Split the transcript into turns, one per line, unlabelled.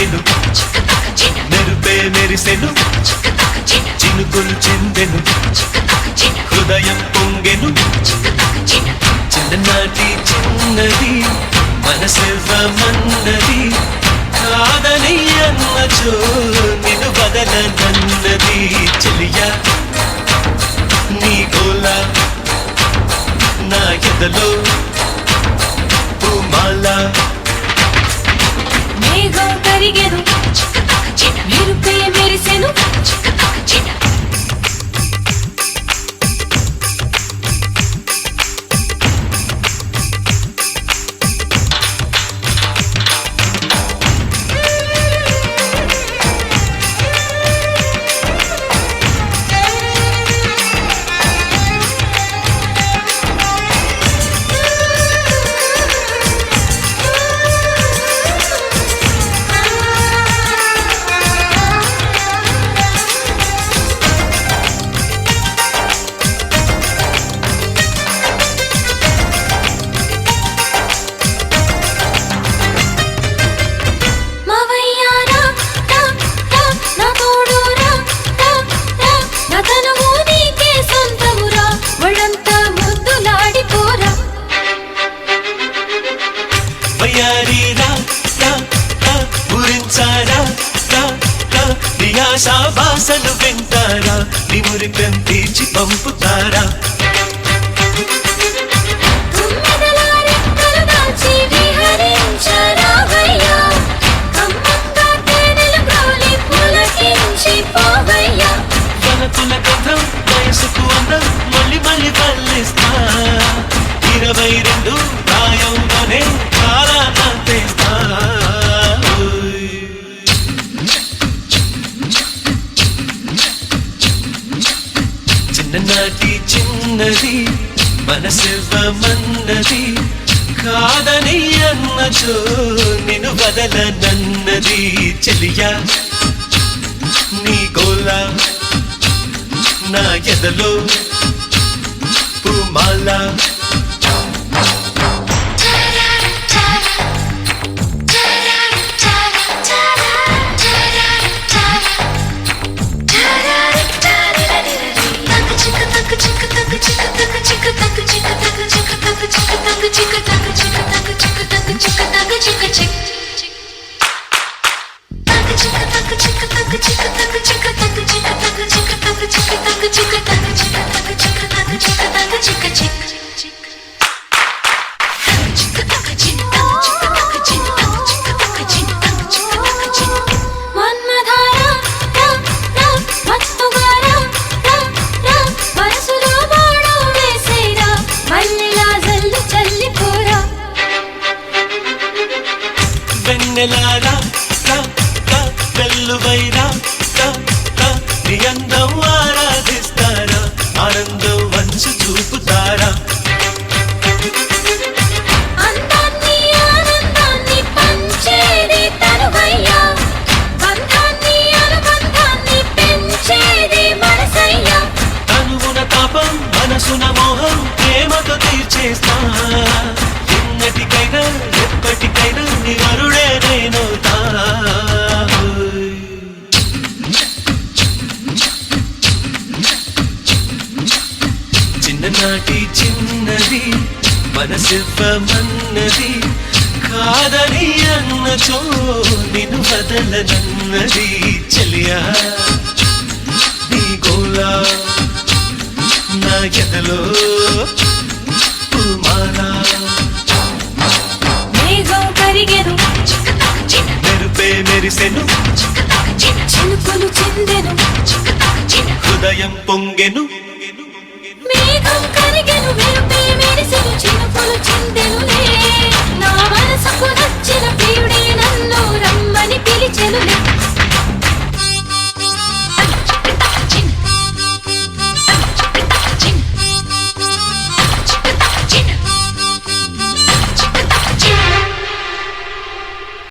కరిగెను మెరుపే మెరిసెను చినుకులు చిందెను హృదయం పొంగెను చిన్ననాటి చిన్నది మనసివ్వమన్నది కాదని అన్నచో నిన్ను వదలనన్నది చెలియా నీ గోల నా ఎదలో పూమాల
మేఘం కరిగెను మెరుపే మెరిసెను
భాషలు వింటారా నిమురి పెంపించి పంపుతారా వనతుల గంధం వయసుకు అందం మళ్ళీ మళ్ళీ పల్లిస్తా 22 ప్రాయంలోనే చాలా తెస్తా చిన్ననాటి చిన్నది మనసివ్వమన్నది కాదని అన్నచో నిన్ను వదలనన్నది చెలియా నీ గోల నా ఎదలో పూమాల వెన్నెలారా వెల్లువైరా నీ అందం ఆరాధిస్తారా ఆనందం వంచు చూపుతారా తనువున తాపం మనసున మోహం ప్రేమతో తీర్చేస్తా ఎన్నటికైనా ఎప్పటికైనా నీ వరుడే నేనవుతా చిన్ననాటి చిన్నది మనసివ్వమన్నది కాదని అన్నచో నిన్ను వదలనన్నది చెలియా నీ గోల నా ఎదలో పూమాలా మెరుపే మెరిసెను
చినుకులు చిందెను
హృదయం పొంగెను
మేఘం కరిగెను మెరుపే మెరిసెను చినుకులు చిందెనులే నా మనసుకు నచ్చిన ప్రియుడే నన్ను రమ్మని పిలిచెనులే